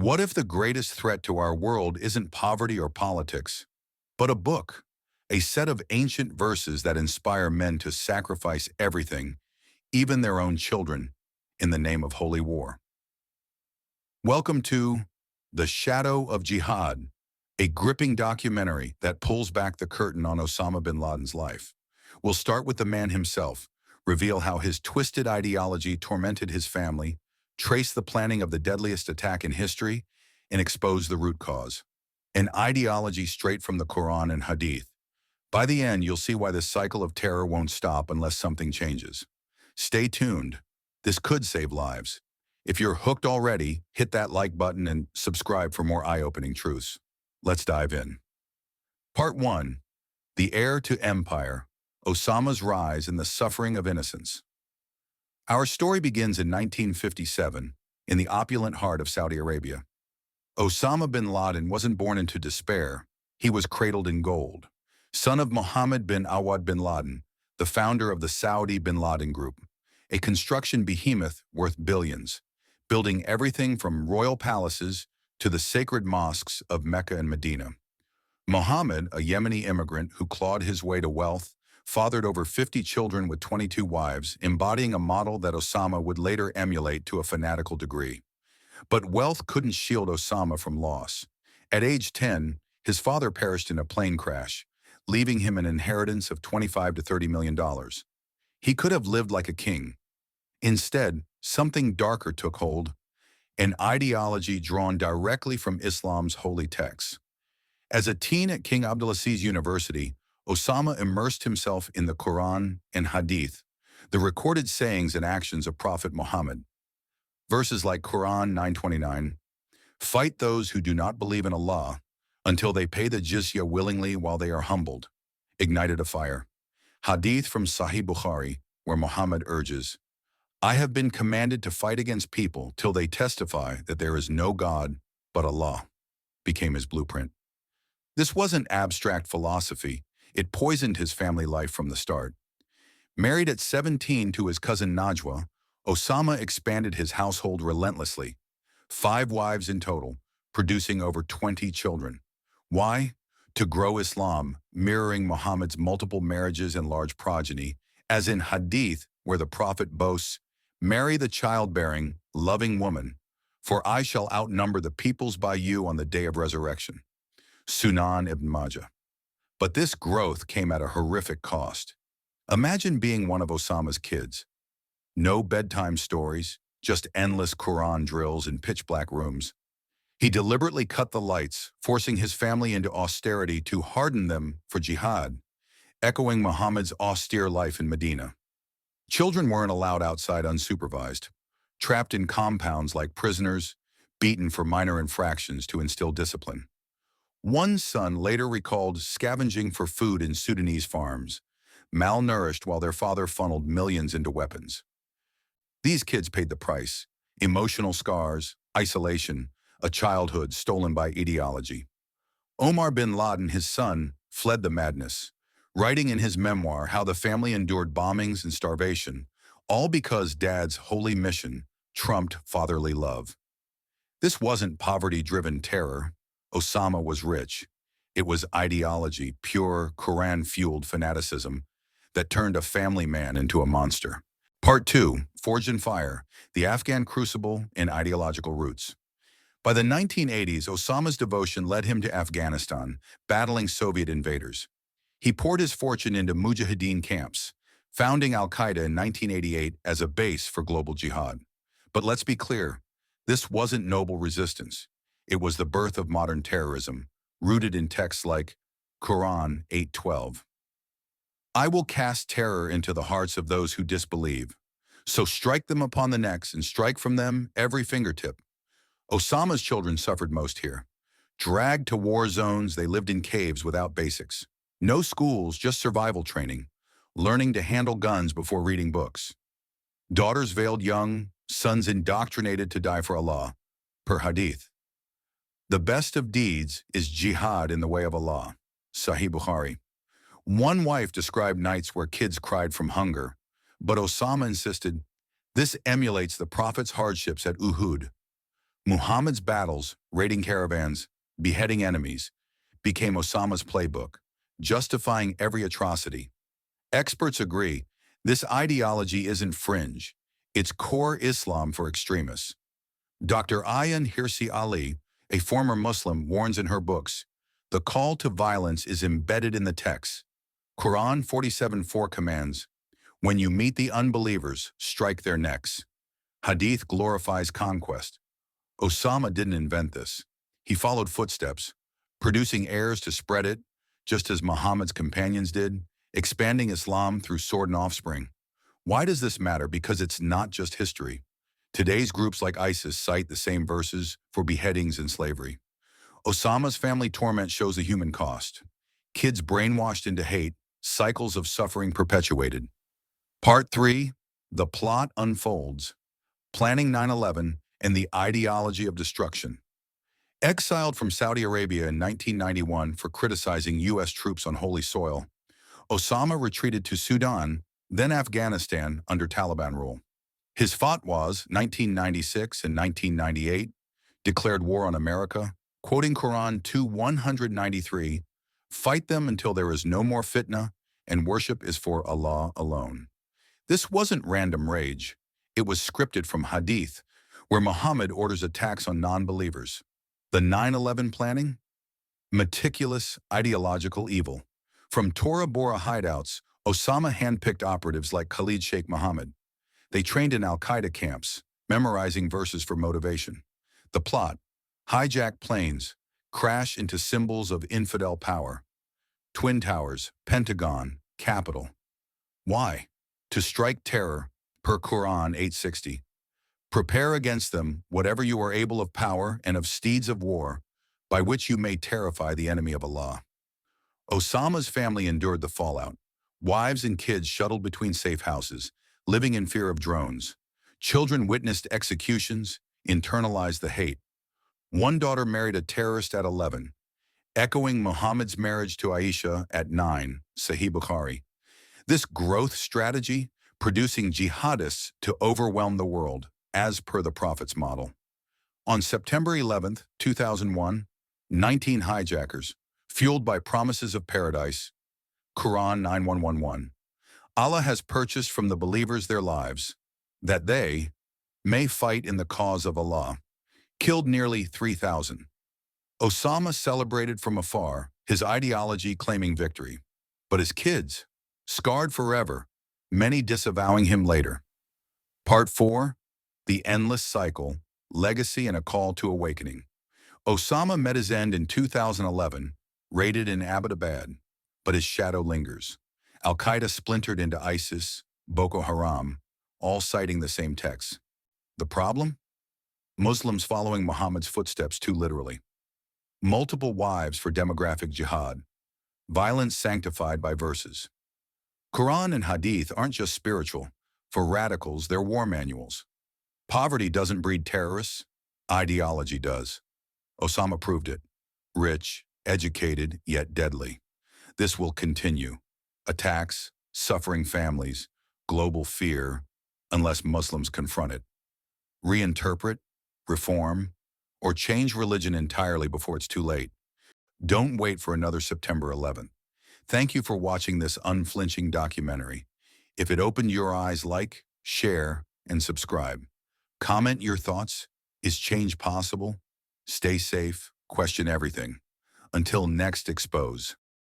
What if the greatest threat to our world isn't poverty or politics, but a book, a set of ancient verses that inspire men to sacrifice everything, even their own children, in the name of holy war? Welcome to The Shadow of Jihad, a gripping documentary that pulls back the curtain on Osama bin Laden's life. We'll start with the man himself, reveal how his twisted ideology tormented his family, trace the planning of the deadliest attack in history, and expose the root cause. An ideology straight from the Quran and Hadith. By the end, you'll see why this cycle of terror won't stop unless something changes. Stay tuned. This could save lives. If you're hooked already, hit that like button and subscribe for more eye-opening truths. Let's dive in. Part 1. The Heir to Empire, Osama's Rise and the Suffering of Innocence. Our story begins in 1957, in the opulent heart of Saudi Arabia. Osama bin Laden wasn't born into despair, he was cradled in gold. Son of Mohammed bin Awad bin Laden, the founder of the Saudi Binladin Group, a construction behemoth worth billions, building everything from royal palaces to the sacred mosques of Mecca and Medina. Mohammed, a Yemeni immigrant who clawed his way to wealth, fathered over 50 children with 22 wives, embodying a model that Osama would later emulate to a fanatical degree. But wealth couldn't shield Osama from loss. At age 10, his father perished in a plane crash, leaving him an inheritance of $25 to $30 million. He could have lived like a king. Instead, something darker took hold, an ideology drawn directly from Islam's holy texts. As a teen at King Abdulaziz University, Osama immersed himself in the Quran and Hadith, the recorded sayings and actions of Prophet Muhammad. Verses like Quran 9:29, "Fight those who do not believe in Allah until they pay the jizya willingly while they are humbled," ignited a fire. Hadith from Sahih Bukhari, where Muhammad urges, "I have been commanded to fight against people till they testify that there is no God but Allah," became his blueprint. This wasn't abstract philosophy. It poisoned his family life from the start. Married at 17 to his cousin Najwa, Osama expanded his household relentlessly. 5 wives in total, producing over 20 children. Why? To grow Islam, mirroring Muhammad's multiple marriages and large progeny, as in Hadith, where the Prophet boasts, "Marry the childbearing, loving woman, for I shall outnumber the peoples by you on the day of resurrection." Sunan ibn Majah. But this growth came at a horrific cost. Imagine being one of Osama's kids. No bedtime stories, just endless Quran drills in pitch-black rooms. He deliberately cut the lights, forcing his family into austerity to harden them for jihad, echoing Muhammad's austere life in Medina. Children weren't allowed outside unsupervised, trapped in compounds like prisoners, beaten for minor infractions to instill discipline. One son later recalled scavenging for food in Sudanese farms, malnourished while their father funneled millions into weapons. These kids paid the price: emotional scars, isolation, a childhood stolen by ideology. Omar bin Laden, his son, fled the madness, writing in his memoir how the family endured bombings and starvation, all because Dad's holy mission trumped fatherly love. This wasn't poverty-driven terror. Osama was rich. It was ideology, pure Quran-fueled fanaticism, that turned a family man into a monster. Part 2, Forged in Fire, the Afghan Crucible and Ideological Roots. By the 1980s, Osama's devotion led him to Afghanistan, battling Soviet invaders. He poured his fortune into Mujahideen camps, founding al-qaeda in 1988 as a base for global jihad. But let's be clear, this wasn't noble resistance. It was the birth of modern terrorism, rooted in texts like Quran 8:12. "I will cast terror into the hearts of those who disbelieve. So strike them upon the necks and strike from them every fingertip." Osama's children suffered most here. Dragged to war zones, they lived in caves without basics. No schools, just survival training, learning to handle guns before reading books. Daughters veiled young, sons indoctrinated to die for Allah, per Hadith. "The best of deeds is jihad in the way of Allah," Sahih Bukhari. One wife described nights where kids cried from hunger, but Osama insisted, "This emulates the Prophet's hardships at Uhud." Muhammad's battles, raiding caravans, beheading enemies, became Osama's playbook, justifying every atrocity. Experts agree this ideology isn't fringe, it's core Islam for extremists. Dr. Ayan Hirsi Ali, a former Muslim, warns in her books, the call to violence is embedded in the text. Quran 47:4 commands, when you meet the unbelievers, strike their necks. Hadith glorifies conquest. Osama didn't invent this. He followed footsteps, producing heirs to spread it, just as Muhammad's companions did, expanding Islam through sword and offspring. Why does this matter? Because it's not just history. Today's groups like ISIS cite the same verses for beheadings and slavery. Osama's family torment shows the human cost. Kids brainwashed into hate, cycles of suffering perpetuated. Part 3, The Plot Unfolds. Planning 9/11 and the Ideology of Destruction. Exiled from Saudi Arabia in 1991 for criticizing U.S. troops on holy soil, Osama retreated to Sudan, then Afghanistan under Taliban rule. His fatwas, 1996 and 1998, declared war on America, quoting Quran 2:193, fight them until there is no more fitna, and worship is for Allah alone. This wasn't random rage. It was scripted from Hadith, where Muhammad orders attacks on non-believers. The 9/11 planning? Meticulous ideological evil. From Tora Bora hideouts, Osama handpicked operatives like Khalid Sheikh Mohammed. They trained in al-qaeda camps, memorizing verses for motivation. The plot: hijack planes, crash into symbols of infidel power. Twin Towers, Pentagon, Capitol. Why? To strike terror, per Quran 860. Prepare against them whatever you are able of power and of steeds of war, by which you may terrify the enemy of Allah. Osama's family endured the fallout. Wives and kids shuttled between safe houses, living in fear of drones. Children witnessed executions, internalized the hate. One daughter married a terrorist at 11, echoing Muhammad's marriage to Aisha at 9, Sahih Bukhari. This growth strategy, producing jihadists to overwhelm the world, as per the Prophet's model. On September 11, 2001, 19 hijackers, fueled by promises of paradise, Quran 9111. Allah has purchased from the believers their lives, that they may fight in the cause of Allah, killed nearly 3,000. Osama celebrated from afar, his ideology claiming victory. But his kids, scarred forever, many disavowing him later. Part 4, The Endless Cycle, Legacy and a Call to Awakening. Osama met his end in 2011, raided in Abbottabad, but his shadow lingers. Al-Qaeda splintered into ISIS, Boko Haram, all citing the same text. The problem? Muslims following Muhammad's footsteps too literally. Multiple wives for demographic jihad. Violence sanctified by verses. Quran and Hadith aren't just spiritual. For radicals, they're war manuals. Poverty doesn't breed terrorists. Ideology does. Osama proved it. Rich, educated, yet deadly. This will continue. Attacks, suffering families, global fear, unless Muslims confront it. Reinterpret, reform, or change religion entirely before it's too late. Don't wait for another September 11th. Thank you for watching this unflinching documentary. If it opened your eyes, like, share, and subscribe. Comment your thoughts. Is change possible? Stay safe. Question everything. Until next expose.